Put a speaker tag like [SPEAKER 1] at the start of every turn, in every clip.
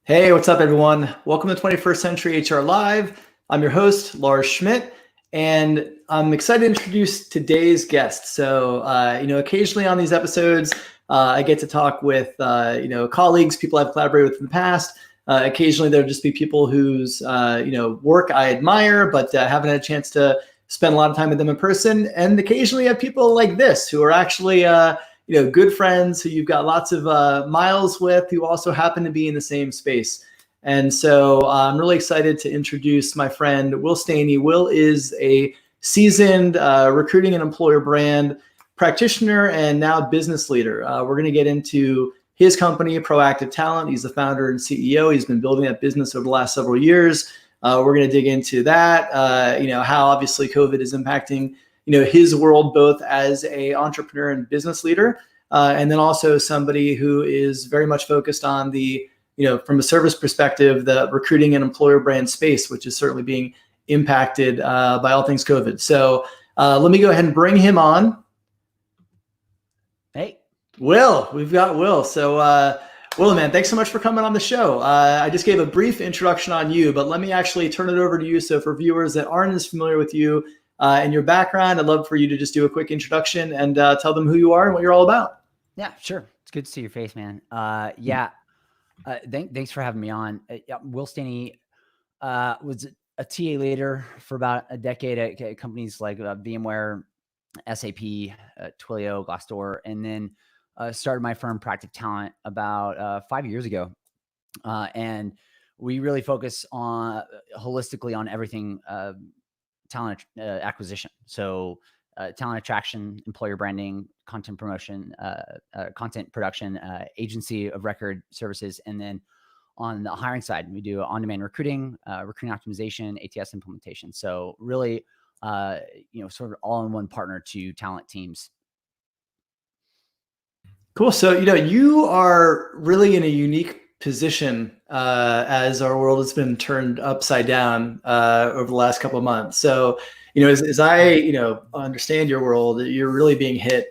[SPEAKER 1] Hey, what's up, everyone? Welcome to 21st Century HR Live. I'm your host, Lars Schmidt, and I'm excited to introduce today's guest. So, occasionally on these episodes, I get to talk with, colleagues, people I've collaborated with in the past. Occasionally, there'll just be people whose, work I admire, but haven't had a chance to spend a lot of time with them in person. And occasionally, I have people like this who are actually, good friends who you've got lots of miles with who also happen to be in the same space. And so I'm really excited to introduce my friend, Will Staney. Will is a seasoned recruiting and employer brand practitioner and now business leader. We're going to get into his company, Proactive Talent. He's the founder and CEO. He's been building that business over the last several years. We're going to dig into that, how obviously COVID is impacting his world, both as a entrepreneur and business leader, and then also somebody who is very much focused on the, from a service perspective, the recruiting and employer brand space, which is certainly being impacted by all things COVID. So let me go ahead and bring him on.
[SPEAKER 2] Hey,
[SPEAKER 1] Will, we've got Will. So Will, man, thanks so much for coming on the show. I just gave a brief introduction on you, but let me actually turn it over to you. So for viewers that aren't as familiar with you, and your background, I'd love for you to just do a quick introduction and tell them who you are and what you're all about.
[SPEAKER 2] yeah, sure. It's good to see your face, man. Thanks for having me on. Will Staney was a TA leader for about a decade at companies like VMware, SAP, Twilio, Glassdoor, and then started my firm, Proactive Talent, about 5 years ago. And we really focus on holistically on everything talent acquisition. So talent attraction, employer branding, content promotion, content production, agency of record services. And then on the hiring side, we do on-demand recruiting, recruiting optimization, ATS implementation. So really, sort of all-in-one partner to talent teams.
[SPEAKER 1] Cool. So, you are really in a unique position as our world has been turned upside down over the last couple of months. So, as I, understand your world, you're really being hit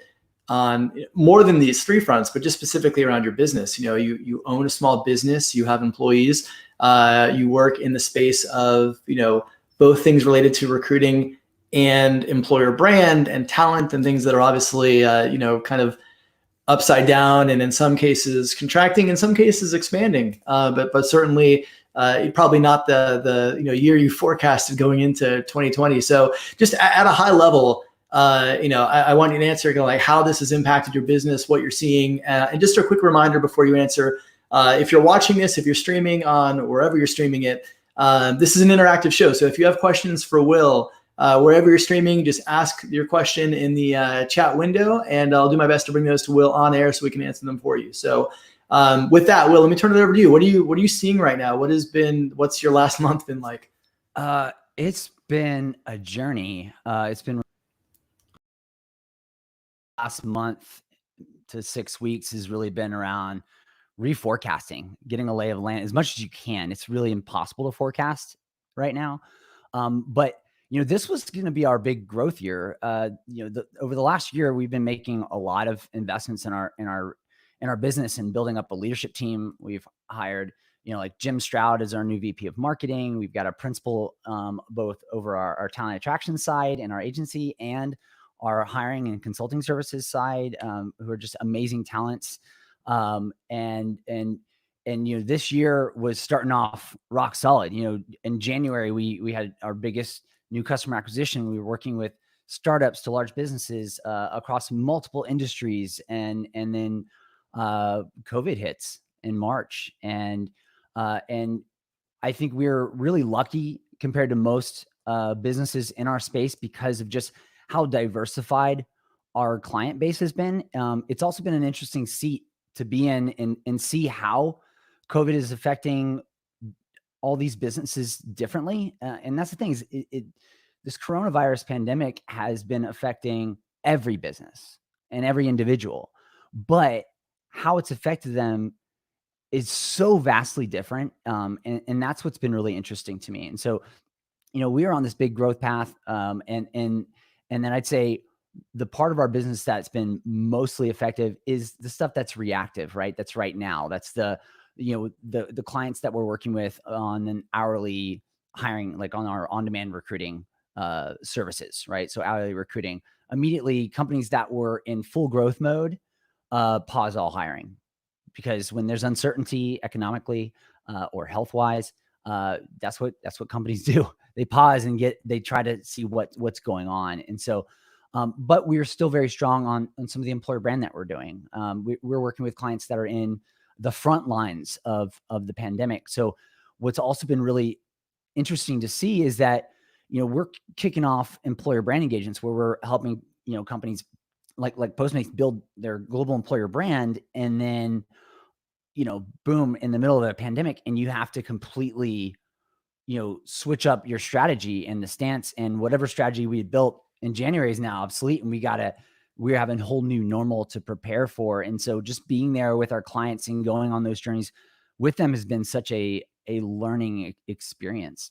[SPEAKER 1] on more than these three fronts, but just specifically around your business. You own a small business, you have employees, you work in the space of, both things related to recruiting and employer brand and talent and things that are obviously, kind of upside down, and in some cases contracting, in some cases expanding, but certainly probably not the year you forecasted going into 2020. So just at a high level, I want you to answer like how this has impacted your business, what you're seeing, and just a quick reminder before you answer. If you're watching this, if you're streaming on wherever you're streaming it, this is an interactive show. So if you have questions for Will, wherever you're streaming, just ask your question in the chat window, and I'll do my best to bring those to Will on air so we can answer them for you. So with that, Will, let me turn it over to you. What are you seeing right now? What's your last month been like?
[SPEAKER 2] It's been a journey. It's been last month to 6 weeks has really been around reforecasting, getting a lay of land as much as you can. It's really impossible to forecast right now. But this was going to be our big growth year. Over the last year, we've been making a lot of investments in our business and building up a leadership team. We've hired, like Jim Stroud as our new VP of marketing. We've got a principal both over our talent attraction side and our agency and our hiring and consulting services side, who are just amazing talents. This year was starting off rock solid. In January, we had our biggest new customer acquisition. We were working with startups to large businesses across multiple industries, and then COVID hits in March, and I think we're really lucky compared to most businesses in our space because of just how diversified our client base has been. It's also been an interesting seat to be in and see how COVID is affecting all these businesses differently. And that's the thing is this coronavirus pandemic has been affecting every business and every individual, but how it's affected them is so vastly different. And that's what's been really interesting to me. And so, we are on this big growth path. And then I'd say the part of our business that's been mostly effective is the stuff that's reactive, right? That's right now. That's the the clients that we're working with on an hourly hiring, like on our on-demand recruiting services, right? So hourly recruiting, immediately companies that were in full growth mode pause all hiring, because when there's uncertainty economically or health wise, that's what companies do. They pause and they try to see what's going on. And so, but we're still very strong on some of the employer brand that we're doing. We're working with clients that are in the front lines of the pandemic. So what's also been really interesting to see is that, we're kicking off employer brand engagements where we're helping, companies like Postmates build their global employer brand. And then, boom, in the middle of a pandemic, and you have to completely, switch up your strategy and the stance, and whatever strategy we had built in January is now obsolete, and we're having a whole new normal to prepare for. And so just being there with our clients and going on those journeys with them has been such a learning experience.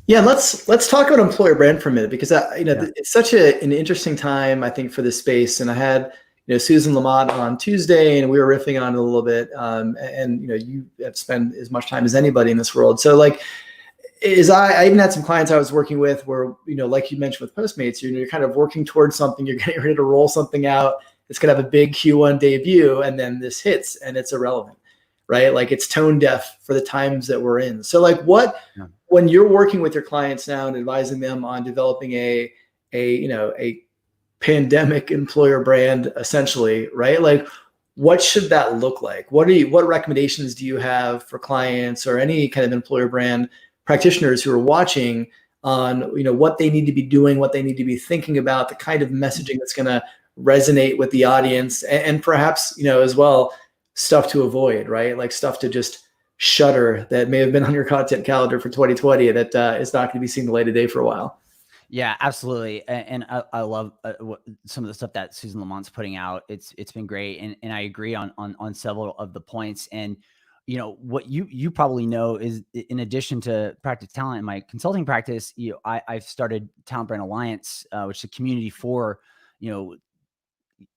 [SPEAKER 1] Yeah, let's talk about employer brand for a minute, because it's such an interesting time, I think, for this space. And I had Susan Lamont on Tuesday, and we were riffing on it a little bit. And you have spent as much time as anybody in this world. So I even had some clients I was working with where, like you mentioned with Postmates, you're kind of working towards something, you're getting ready to roll something out. It's going to have a big Q1 debut, and then this hits and it's irrelevant, right? Like, it's tone deaf for the times that we're in. So when you're working with your clients now and advising them on developing a pandemic employer brand, essentially, right? Like, what should that look like? What recommendations do you have for clients or any kind of employer brand practitioners who are watching on, what they need to be doing, what they need to be thinking about, the kind of messaging that's going to resonate with the audience, and perhaps, as well, stuff to avoid, right? Like stuff to just shudder that may have been on your content calendar for 2020 that is not going to be seen the light of day for a while.
[SPEAKER 2] Yeah, absolutely. And I love some of the stuff that Susan Lamont's putting out. It's been great. And I agree on several of the points. And, what you probably know is, in addition to Practice Talent in my consulting practice, I've started Talent Brand Alliance, which is a community for,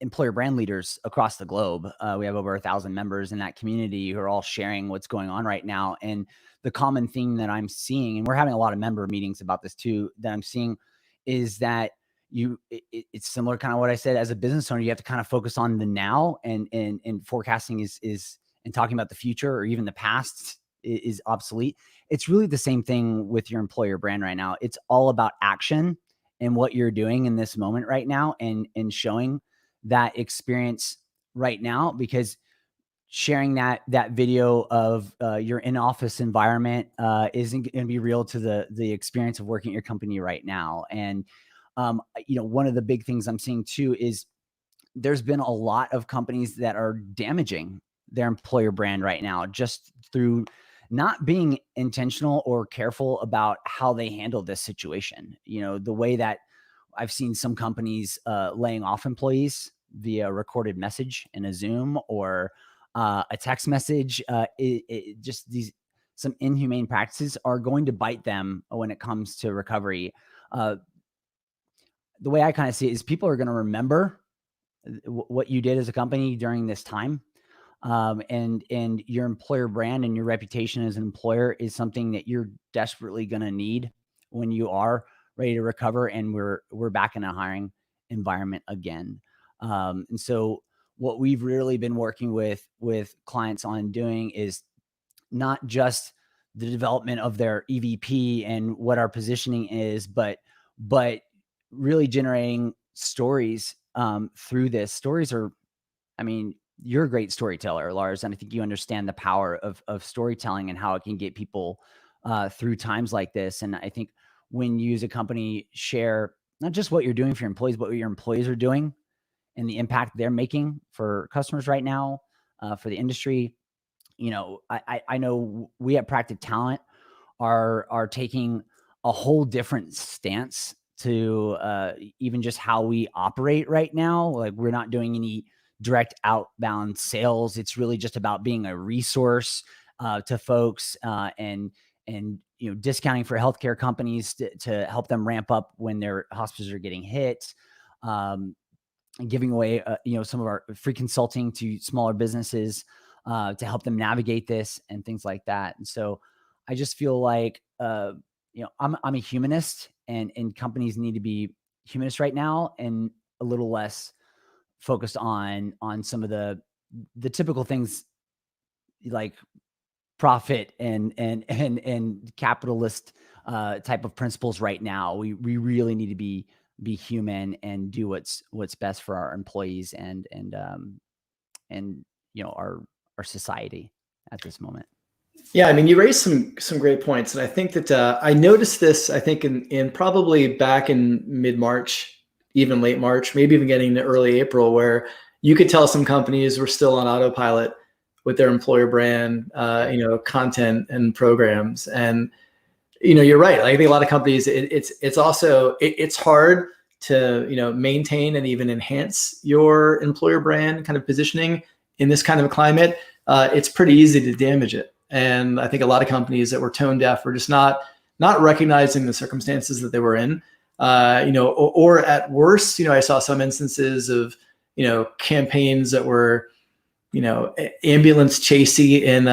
[SPEAKER 2] employer brand leaders across the globe. We have over 1,000 members in that community who are all sharing what's going on right now. And the common thing that I'm seeing, and we're having a lot of member meetings about this too, that I'm seeing is that it's similar kind of what I said. As a business owner, you have to kind of focus on the now, and forecasting is and talking about the future or even the past is obsolete. It's really the same thing with your employer brand right now. It's all about action and what you're doing in this moment right now, and showing that experience right now, because sharing that video of your in-office environment isn't going to be real to the experience of working at your company right now. And one of the big things I'm seeing too is there's been a lot of companies that are damaging their employer brand right now, just through not being intentional or careful about how they handle this situation. The way that I've seen some companies laying off employees via recorded message in a Zoom or a text message. Just some inhumane practices are going to bite them when it comes to recovery. The way I kind of see it is people are going to remember what you did as a company during this time. And your employer brand and your reputation as an employer is something that you're desperately going to need when you are ready to recover and we're back in a hiring environment again. And so what we've really been working with clients on doing is not just the development of their EVP and what our positioning is, but really generating stories through this. Stories are, you're a great storyteller, Lars, and I think you understand the power of storytelling and how it can get people through times like this. And I think when you as a company share not just what you're doing for your employees, but what your employees are doing and the impact they're making for customers right now, for the industry, I know we at Practice Talent are taking a whole different stance to even just how we operate right now. Like, we're not doing any direct outbound sales. It's really just about being a resource to folks and discounting for healthcare companies to help them ramp up when their hospitals are getting hit, and giving away some of our free consulting to smaller businesses. to help them navigate this and things like that. And so I just feel like, I'm a humanist, and companies need to be humanist right now and a little less focused on some of the typical things like profit and capitalist type of principles right now. We really need to be human and do what's best for our employees and our society at this moment.
[SPEAKER 1] Yeah, I mean, you raised some great points, and I think that I noticed this. I think in probably back in mid-March, even late March, maybe even getting to early April, where you could tell some companies were still on autopilot with their employer brand, content and programs. And you're right. I think a lot of companies, it's also it's hard to maintain and even enhance your employer brand kind of positioning in this kind of a climate. It's pretty easy to damage it. And I think a lot of companies that were tone deaf were just not recognizing the circumstances that they were in, or at worst, I saw some instances of, campaigns that were, ambulance chasey in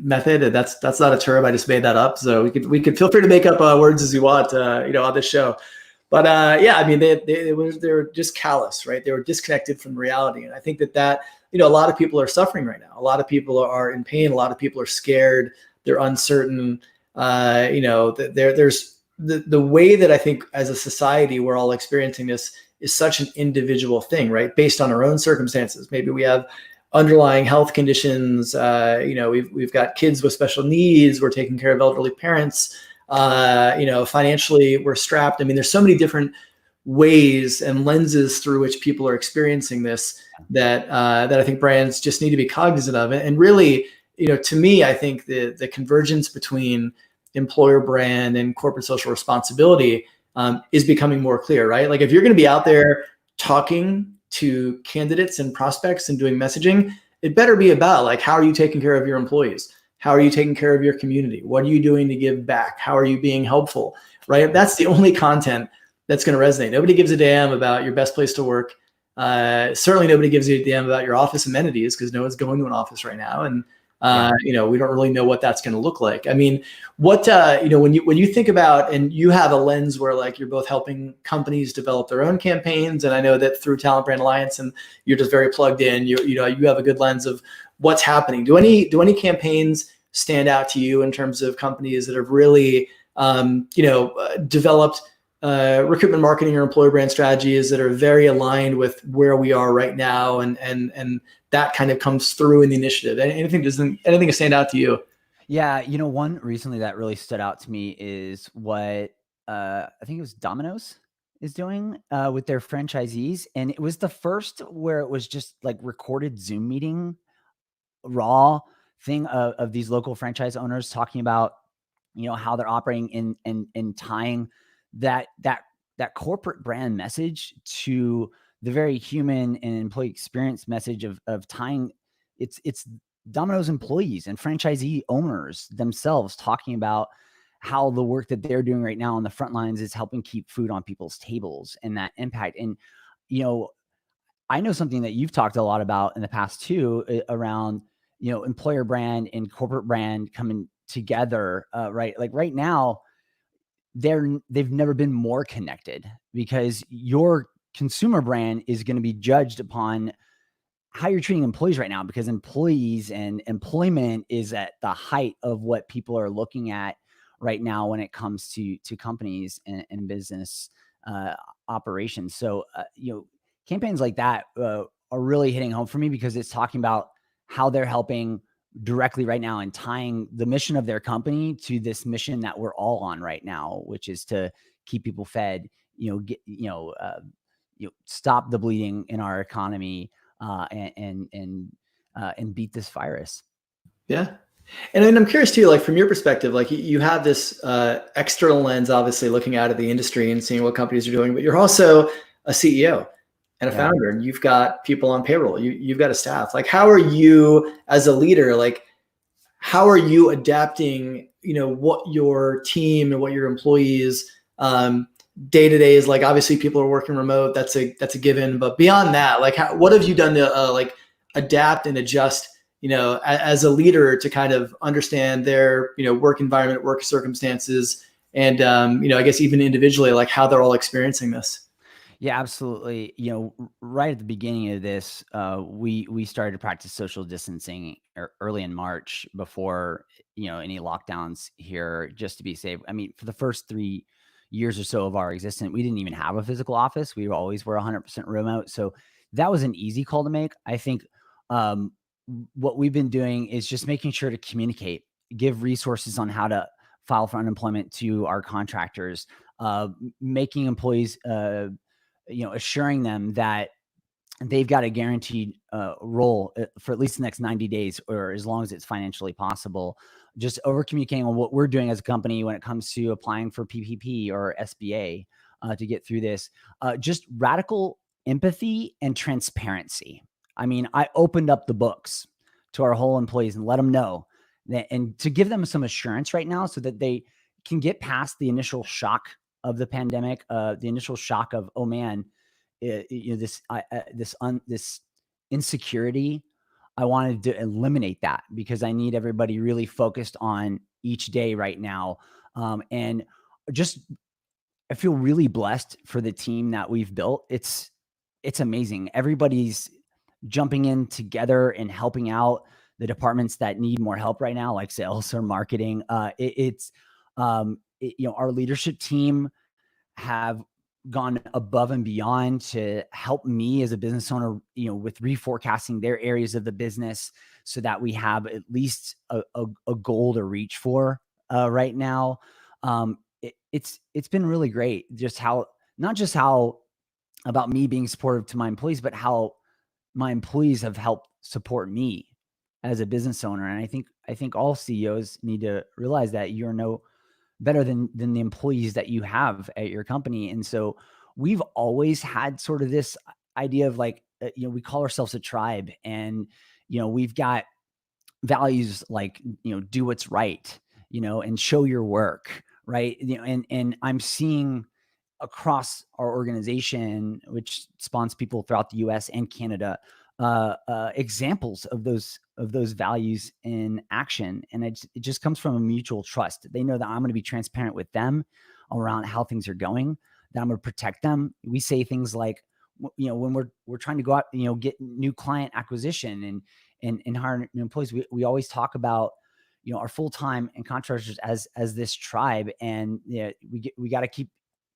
[SPEAKER 1] method. That's not a term. I just made that up. So we could feel free to make up words as you want, on this show. But I mean, they were just callous, right? They were disconnected from reality. And I think that a lot of people are suffering right now. A lot of people are in pain. A lot of people are scared. They're uncertain. There's the way that I think as a society, we're all experiencing this is such an individual thing, right? Based on our own circumstances. Maybe we have underlying health conditions. We've got kids with special needs. We're taking care of elderly parents. Financially we're strapped. I mean, there's so many different ways and lenses through which people are experiencing this that I think brands just need to be cognizant of. And really, to me, I think the convergence between employer brand and corporate social responsibility is becoming more clear, right? Like if you're going to be out there talking to candidates and prospects and doing messaging, it better be about like, how are you taking care of your employees? How are you taking care of your community? What are you doing to give back? How are you being helpful, right? That's the only content that's going to resonate. Nobody gives a damn about your best place to work. Certainly nobody gives a damn about your office amenities because no one's going to an office right now. And, we don't really know what that's going to look like. I mean, what, when you think about, and you have a lens where like you're both helping companies develop their own campaigns. And I know that through Talent Brand Alliance, and you're just very plugged in, you have a good lens of what's happening. Do any campaigns stand out to you in terms of companies that have really, developed recruitment marketing or employer brand strategies that are very aligned with where we are right now, and that kind of comes through in the initiative? Anything stand out to you?
[SPEAKER 2] Yeah, one recently that really stood out to me is what I think it was Domino's is doing with their franchisees, and it was the first where it was just like recorded Zoom meeting, raw thing of these local franchise owners talking about how they're operating and tying that corporate brand message to the very human and employee experience message of tying it's Domino's employees and franchisee owners themselves talking about how the work that they're doing right now on the front lines is helping keep food on people's tables and that impact. And, I know something that you've talked a lot about in the past too, around, employer brand and corporate brand coming together, right? Like right now, they've never been more connected because your consumer brand is going to be judged upon how you're treating employees right now, because employees and employment is at the height of what people are looking at right now when it comes to companies and business operations. So, campaigns like that are really hitting home for me because it's talking about how they're helping directly right now and tying the mission of their company to this mission that we're all on right now, which is to keep people fed, stop the bleeding in our economy, and beat this virus.
[SPEAKER 1] Yeah. And then I'm curious too, like from your perspective, like you have this external lens, obviously looking out at the industry and seeing what companies are doing, but you're also a CEO and a founder, and you've got people on payroll. You've got a staff. Like, how are you as a leader? Like, how are you adapting? What your team and what your employees day to day is like. Obviously, people are working remote. That's a given. But beyond that, like, what have you done to like adapt and adjust as a leader to kind of understand their, work environment, work circumstances, and, I guess even individually, like how they're all experiencing this?
[SPEAKER 2] Yeah, absolutely. Right at the beginning of this, we started to practice social distancing early in March before any lockdowns here, just to be safe. I mean, for the first 3 years or so of our existence, we didn't even have a physical office. We always were 100% remote, so that was an easy call to make. I think um, what we've been doing is just making sure to communicate, give resources on how to file for unemployment to our contractors, making employees. Assuring them that they've got a guaranteed role for at least the next 90 days or as long as it's financially possible. Just over communicating on what we're doing as a company when it comes to applying for PPP or SBA to get through this. Just radical empathy and transparency. I mean, I opened up the books to our whole employees and let them know that, and to give them some assurance right now so that they can get past the initial shock of the pandemic, the initial shock of, oh man, this insecurity. I wanted to eliminate that because I need everybody really focused on each day right now. And just, I feel really blessed for the team that we've built. It's amazing. Everybody's jumping in together and helping out the departments that need more help right now, like sales or marketing. Our leadership team have gone above and beyond to help me as a business owner, with reforecasting their areas of the business so that we have at least a goal to reach for right now. It's been really great. Not just how about me being supportive to my employees, but how my employees have helped support me as a business owner. And I think all CEOs need to realize that you're no better than the employees that you have at your company. And so we've always had sort of this idea of like, we call ourselves a tribe, and, we've got values like, do what's right, and show your work. Right. And I'm seeing across our organization, which spawns people throughout the US and Canada, examples of those values in action. And it just comes from a mutual trust. They know that I'm going to be transparent with them around how things are going, that I'm going to protect them. We say things like, when we're trying to go out, get new client acquisition and hire new employees, we always talk about, our full-time and contractors as this tribe. And we got to keep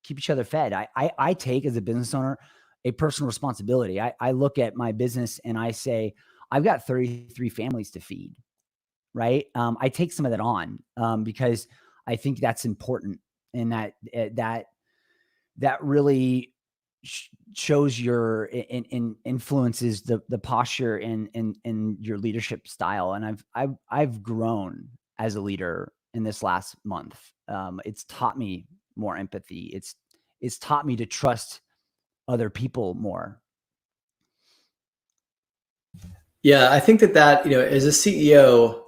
[SPEAKER 2] each other fed. I take, as a business owner, a personal responsibility. I look at my business and I say, I've got 33 families to feed, right? I take some of that on because I think that's important, and that really shows your and influences the posture and your leadership style. And I've grown as a leader in this last month. It's taught me more empathy. It's taught me to trust other people more.
[SPEAKER 1] Yeah, I think that, as a CEO,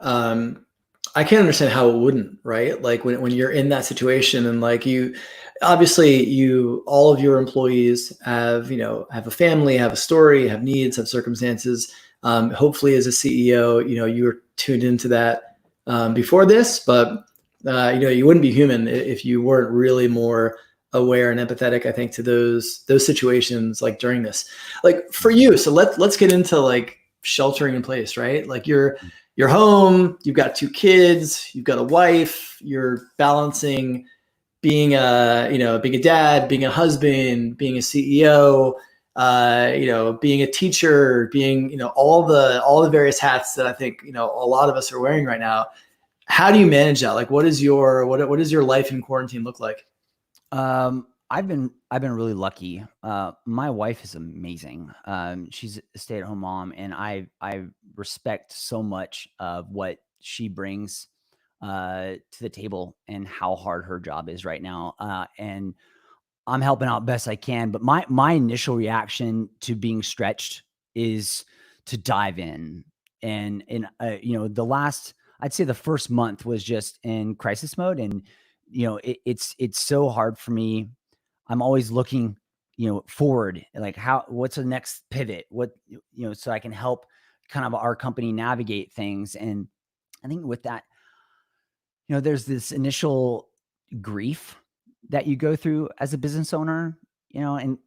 [SPEAKER 1] I can't understand how it wouldn't, right? Like when you're in that situation, and like all of your employees have, have a family, have a story, have needs, have circumstances. Hopefully as a CEO, you were tuned into that before this, but you wouldn't be human if you weren't really more aware and empathetic, I think, to those situations, like during this, like for you. So let's get into like sheltering in place, right? Like you're home, you've got 2 kids, you've got a wife, you're balancing being being a dad, being a husband, being a CEO, being a teacher, being, all the various hats that I think, a lot of us are wearing right now. How do you manage that? Like, what does your life in quarantine look like?
[SPEAKER 2] I've been really lucky. My wife is amazing. She's a stay-at-home mom, and I respect so much of what she brings to the table and how hard her job is right now. And I'm helping out best I can. But my initial reaction to being stretched is to dive in. And I'd say the first month was just in crisis mode, and it's so hard for me. I'm always looking, forward, like what's the next pivot, so I can help kind of our company navigate things. And I think with that, there's this initial grief that you go through as a business owner, and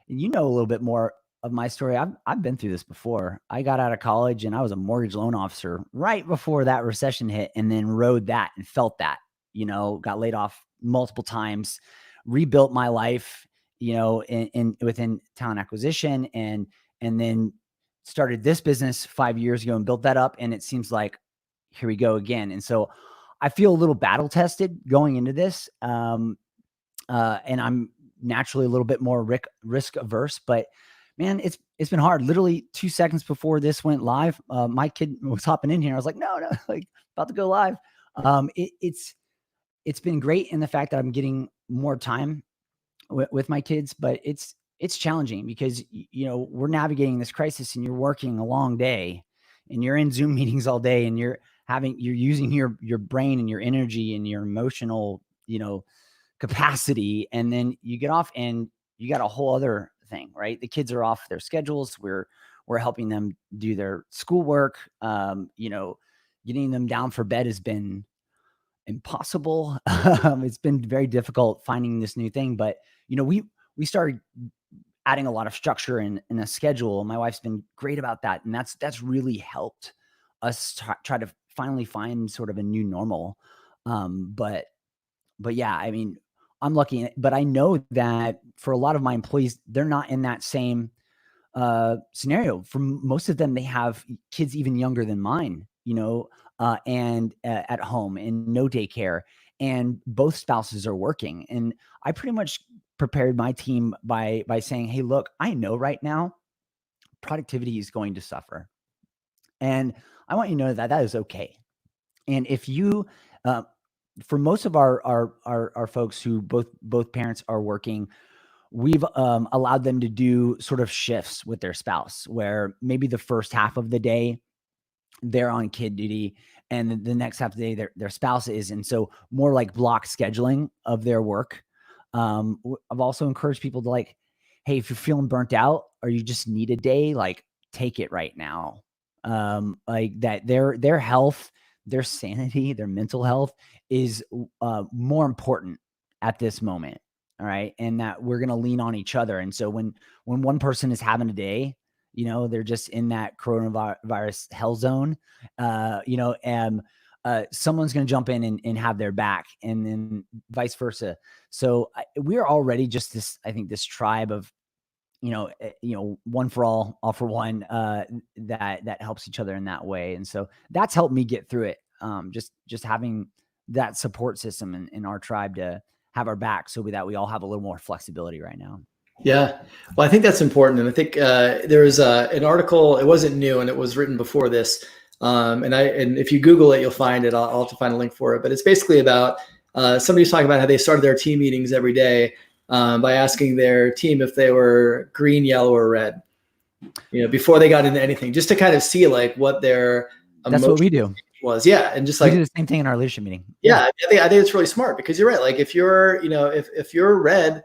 [SPEAKER 2] a little bit more of my story. I've been through this before. I got out of college and I was a mortgage loan officer right before that recession hit, and then rode that and felt that, got laid off multiple times, rebuilt my life, within talent acquisition, and then started this business 5 years ago and built that up. And it seems like here we go again. And so I feel a little battle tested going into this. And I'm naturally a little bit more risk averse, but man, it's been hard. Literally 2 seconds before this went live, my kid was hopping in here. I was like, no, like about to go live. It's been great in the fact that I'm getting more time with my kids, but it's challenging because, we're navigating this crisis and you're working a long day and you're in Zoom meetings all day and you're using your brain and your energy and your emotional, capacity. And then you get off and you got a whole other thing, right? The kids are off their schedules. We're helping them do their schoolwork. Getting them down for bed has been impossible. It's been very difficult finding this new thing, but we started adding a lot of structure in a schedule. My wife's been great about that. And that's really helped us try to finally find sort of a new normal. But yeah, I mean, I'm lucky, but I know that for a lot of my employees, they're not in that same scenario. For most of them, they have kids even younger than mine, and at home and no daycare, and both spouses are working. And I pretty much prepared my team by saying, hey, look, I know right now productivity is going to suffer. And I want you to know that is okay. And if you, for most of our folks who both parents are working, we've allowed them to do sort of shifts with their spouse, where maybe the first half of the day they're on kid duty, and the next half of the day their spouse is. And so more like block scheduling of their work. I've also encouraged people to like, hey, if you're feeling burnt out or you just need a day, like take it right now. Like that their health, their sanity, their mental health is more important at this moment. All right. And that we're going to lean on each other. And so when one person is having a day, they're just in that coronavirus hell zone, and someone's going to jump in and have their back, and then vice versa. So we're already just this tribe of, one for all for one, that helps each other in that way. And so that's helped me get through it. Just having that support system in our tribe to have our back, so that we all have a little more flexibility right now.
[SPEAKER 1] Yeah. Well, I think that's important. And I think there was an article, it wasn't new and it was written before this. And if you Google it, you'll find it. I'll have to find a link for it, but it's basically about somebody's talking about how they started their team meetings every day by asking their team if they were green, yellow, or red, before they got into anything, just to kind of see like what their
[SPEAKER 2] that's what we do
[SPEAKER 1] was. Yeah. And just like
[SPEAKER 2] we do the same thing in our leadership meeting.
[SPEAKER 1] Yeah. I think it's really smart, because you're right. Like if you're, if you're red,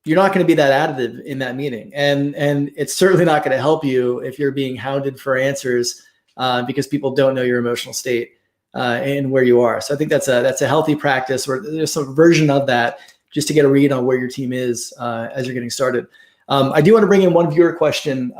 [SPEAKER 1] you're not going to be that additive in that meeting. And it's certainly not going to help you if you're being hounded for answers because people don't know your emotional state and where you are. So I think that's a healthy practice, where there's some version of that just to get a read on where your team is as you're getting started. I do want to bring in one viewer question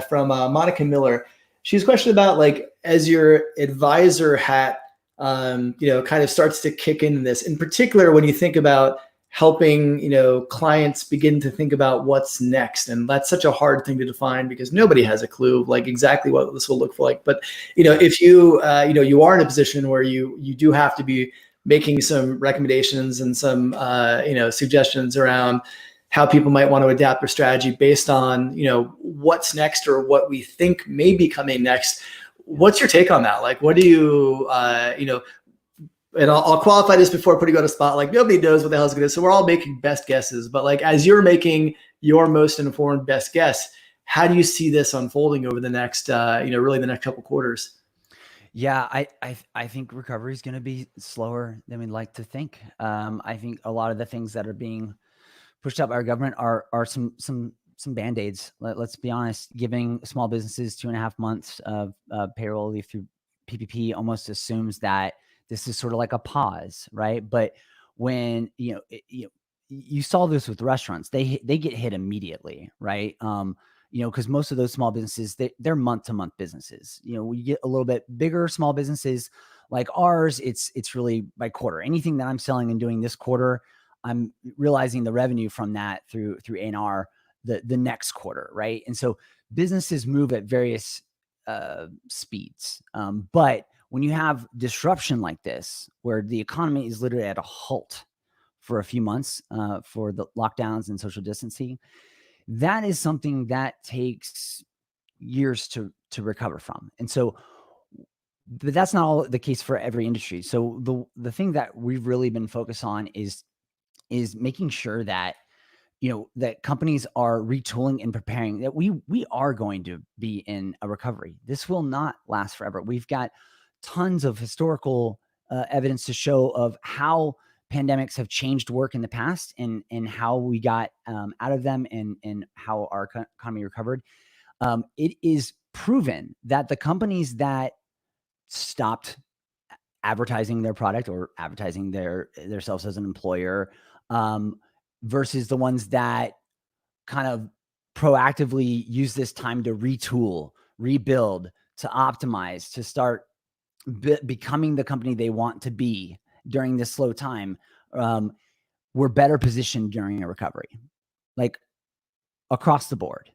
[SPEAKER 1] from Monica Miller. She's questioned about, like, as your advisor hat, kind of starts to kick in this, in particular, when you think about helping, clients begin to think about what's next. And that's such a hard thing to define, because nobody has a clue like exactly what this will look like. But, if you, you are in a position where you do have to be making some recommendations and some, suggestions around how people might want to adapt their strategy based on, what's next or what we think may be coming next. What's your take on that? Like, what do you, and I'll qualify this before putting you on a spot. Like, nobody knows what the hell is going to, so we're all making best guesses. But like, as you're making your most informed best guess, how do you see this unfolding over the next, really the next couple quarters?
[SPEAKER 2] Yeah, I think recovery is going to be slower than we'd like to think. I think a lot of the things that are being pushed up by our government are some some Band-Aids. Let's be honest, giving small businesses 2.5 months of payroll leave through PPP almost assumes that this is sort of like a pause, right? But when, you saw this with restaurants, they get hit immediately, right? Because most of those small businesses, they're month-to-month businesses. We get a little bit bigger small businesses like ours, it's really by quarter. Anything that I'm selling and doing this quarter, I'm realizing the revenue from that through A&R the next quarter, right? And so businesses move at various speeds. But when you have disruption like this, where the economy is literally at a halt for a few months for the lockdowns and social distancing, that is something that takes years to recover from. And so, but that's not all the case for every industry. So the thing that we've really been focused on is making sure that, that companies are retooling and preparing, that we are going to be in a recovery. This will not last forever. We've got tons of historical evidence to show of how pandemics have changed work in the past and how we got out of them and how our economy recovered. It is proven that the companies that stopped advertising their product or advertising themselves as an employer versus the ones that kind of proactively use this time to retool, rebuild, to optimize, to start becoming the company they want to be during this slow time, we're better positioned during a recovery, like across the board.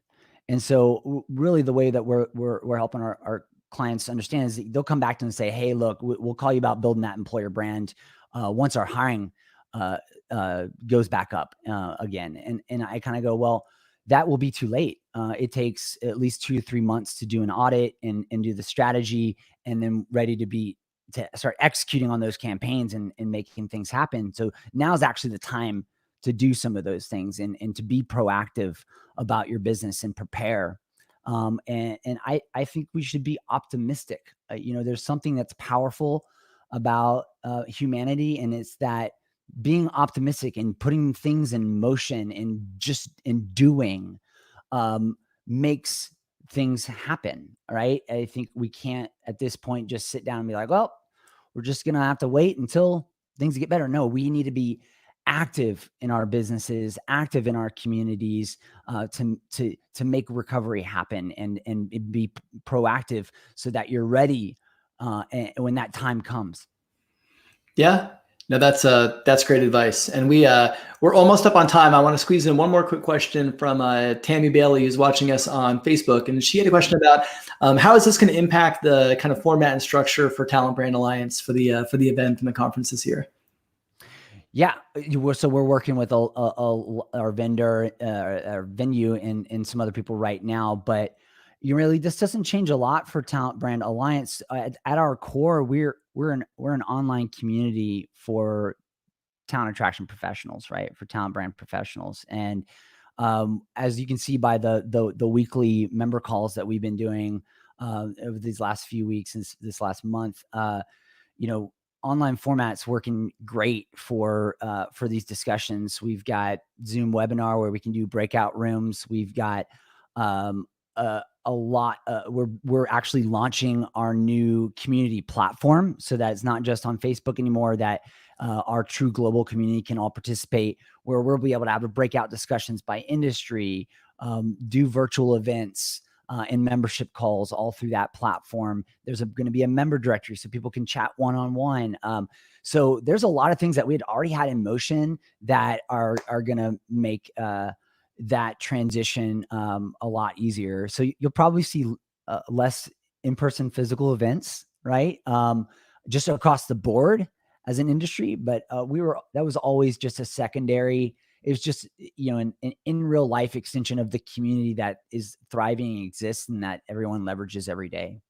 [SPEAKER 2] And so really the way that we're helping our clients understand is that they'll come back to them and say, hey, look, we'll call you about building that employer brand once our hiring goes back up again. And I kind of go, well, that will be too late. It takes at least 2 to 3 months to do an audit and do the strategy, and then ready to start executing on those campaigns and making things happen. So now is actually the time to do some of those things and to be proactive about your business and prepare. And I think we should be optimistic. There's something that's powerful about humanity, and it's that being optimistic and putting things in motion and just in doing makes things happen, right? I think we can't at this point just sit down and be like, well, we're just going to have to wait until things get better. No, we need to be active in our businesses, active in our communities to make recovery happen and be proactive so that you're ready when that time comes.
[SPEAKER 1] Yeah. No, that's great advice. And we're almost up on time. I want to squeeze in one more quick question from Tammy Bailey, who's watching us on Facebook. And she had a question about how is this going to impact the kind of format and structure for Talent Brand Alliance for the event and the conference this year?
[SPEAKER 2] Yeah. So we're working with our vendor, our venue and some other people right now, but this doesn't change a lot for Talent Brand Alliance. At our core, we're an online community for talent attraction professionals, right? For talent brand professionals. And as you can see by the weekly member calls that we've been doing over these last few weeks and this last month, online formats working great for these discussions. We've got Zoom webinar where we can do breakout rooms. We've got a lot. We're actually launching our new community platform so that it's not just on Facebook anymore, that our true global community can all participate, where we'll be able to have breakout discussions by industry, do virtual events and membership calls all through that platform. There's going to be a member directory so people can chat one-on-one. So there's a lot of things that we had already had in motion that are going to make that transition a lot easier. So you'll probably see less in-person physical events, right? Just across the board as an industry, but that was always just a secondary. It was just, an in real life extension of the community that is thriving and exists and that everyone leverages every day.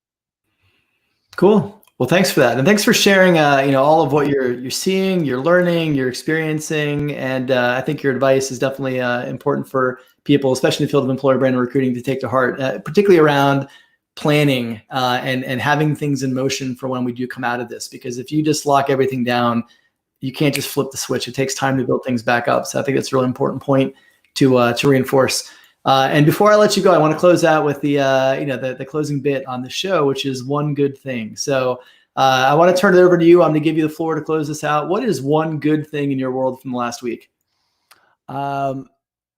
[SPEAKER 1] Cool. Well, thanks for that. And thanks for sharing, all of what you're seeing, you're learning, you're experiencing. And I think your advice is definitely important for people, especially in the field of employer brand recruiting, to take to heart, particularly around planning and having things in motion for when we do come out of this. Because if you just lock everything down, you can't just flip the switch. It takes time to build things back up. So I think that's a really important point to reinforce. And before I let you go, I want to close out with the closing bit on the show, which is one good thing. So I want to turn it over to you. I'm going to give you the floor to close this out. What is one good thing in your world from the last week?
[SPEAKER 2] I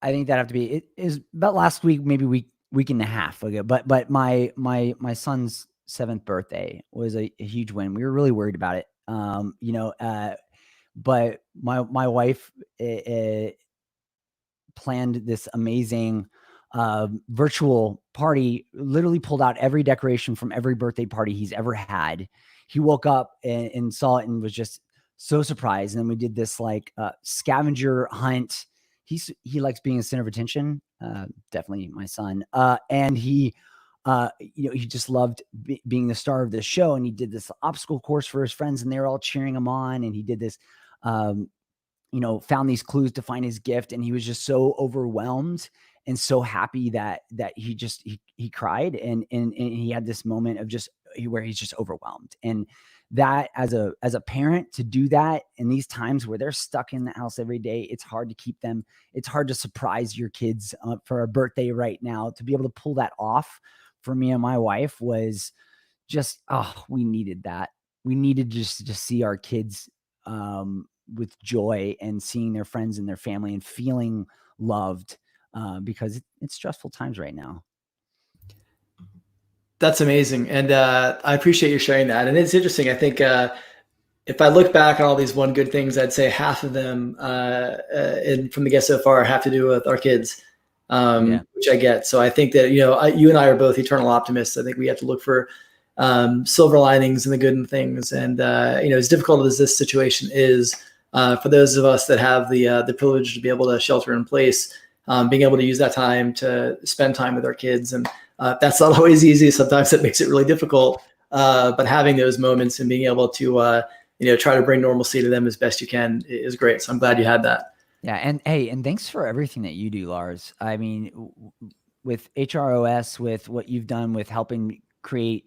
[SPEAKER 2] think that have to be, it is about last week, maybe week and a half ago, but my son's 7th birthday was a huge win. We were really worried about it. But my wife planned this amazing virtual party, literally pulled out every decoration from every birthday party he's ever had. He woke up and saw it and was just so surprised. And then we did this like scavenger hunt. He likes being a center of attention. Definitely my son. And he just loved being the star of the show. And he did this obstacle course for his friends and they were all cheering him on. And he did this, found these clues to find his gift. And he was just so overwhelmed and so happy that he cried. And he had this moment of where he's just overwhelmed. And that as a parent to do that in these times where they're stuck in the house every day, it's hard to keep them. It's hard to surprise your kids for a birthday right now. To be able to pull that off for me and my wife was just, we needed that. We needed just to see our kids with joy and seeing their friends and their family and feeling loved because it's stressful times right now.
[SPEAKER 1] That's amazing. And I appreciate you sharing that. And it's interesting. I think if I look back on all these one good things, I'd say half of them and from the guests so far have to do with our kids, which I get. So I think that, you and I are both eternal optimists. I think we have to look for silver linings and the good in things. And, as difficult as this situation is for those of us that have the privilege to be able to shelter in place, being able to use that time to spend time with our kids. And that's not always easy. Sometimes it makes it really difficult. But having those moments and being able to, try to bring normalcy to them as best you can is great. So I'm glad you had that.
[SPEAKER 2] Yeah. And hey, and thanks for everything that you do, Lars. I mean, with HROS, with what you've done with helping create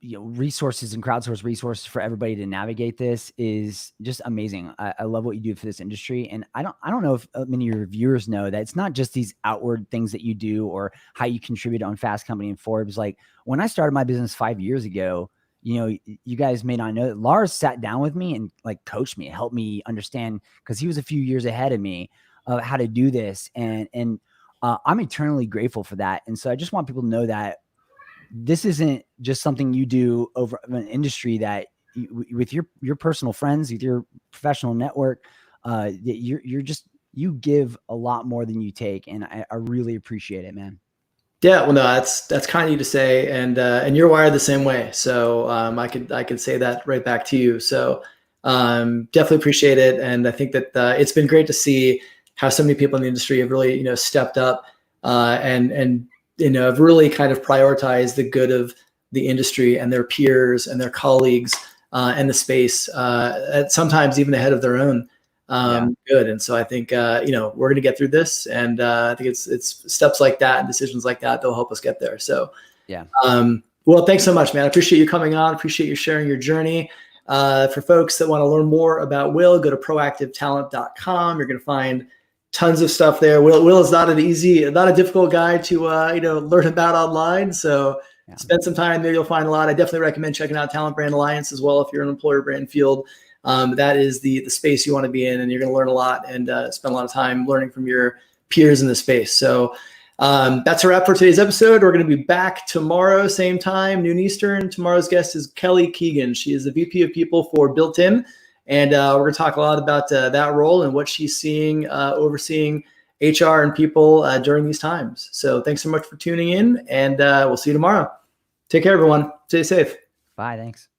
[SPEAKER 2] resources and crowdsource resources for everybody to navigate this is just amazing. I love what you do for this industry. And I don't know if many of your viewers know that it's not just these outward things that you do or how you contribute on Fast Company and Forbes. Like when I started my business 5 years ago, you guys may not know that Lars sat down with me and like coached me, helped me understand, because he was a few years ahead of me of how to do this. And I'm eternally grateful for that. And so I just want people to know that this isn't just something you do over an industry that with your personal friends, with your professional network, that you give a lot more than you take. And I really appreciate it, man.
[SPEAKER 1] Yeah, well, no, that's kind of you to say, and you're wired the same way. So I could say that right back to you. So definitely appreciate it, and I think that it's been great to see how so many people in the industry have really stepped up and have really kind of prioritized the good of the industry and their peers and their colleagues and the space, sometimes even ahead of their own good. And so I think, we're going to get through this. And I think it's steps like that and decisions like that that'll help us get there. So, well, thanks so much, man. I appreciate you coming on. Appreciate you sharing your journey. For folks that want to learn more about Will, go to proactivetalent.com. You're going to find tons of stuff there. Will is not a difficult guy to learn about online. So spend some time there. You'll find a lot. I definitely recommend checking out Talent Brand Alliance as well if you're in an employer brand field. That is the space you want to be in, and you're going to learn a lot and spend a lot of time learning from your peers in the space. So that's a wrap for today's episode. We're going to be back tomorrow, same time, noon Eastern. Tomorrow's guest is Kelly Keegan. She is the VP of People for Built-In. And we're going to talk a lot about that role and what she's seeing, overseeing HR and people during these times. So thanks so much for tuning in, and we'll see you tomorrow. Take care, everyone. Stay safe.
[SPEAKER 2] Bye. Thanks.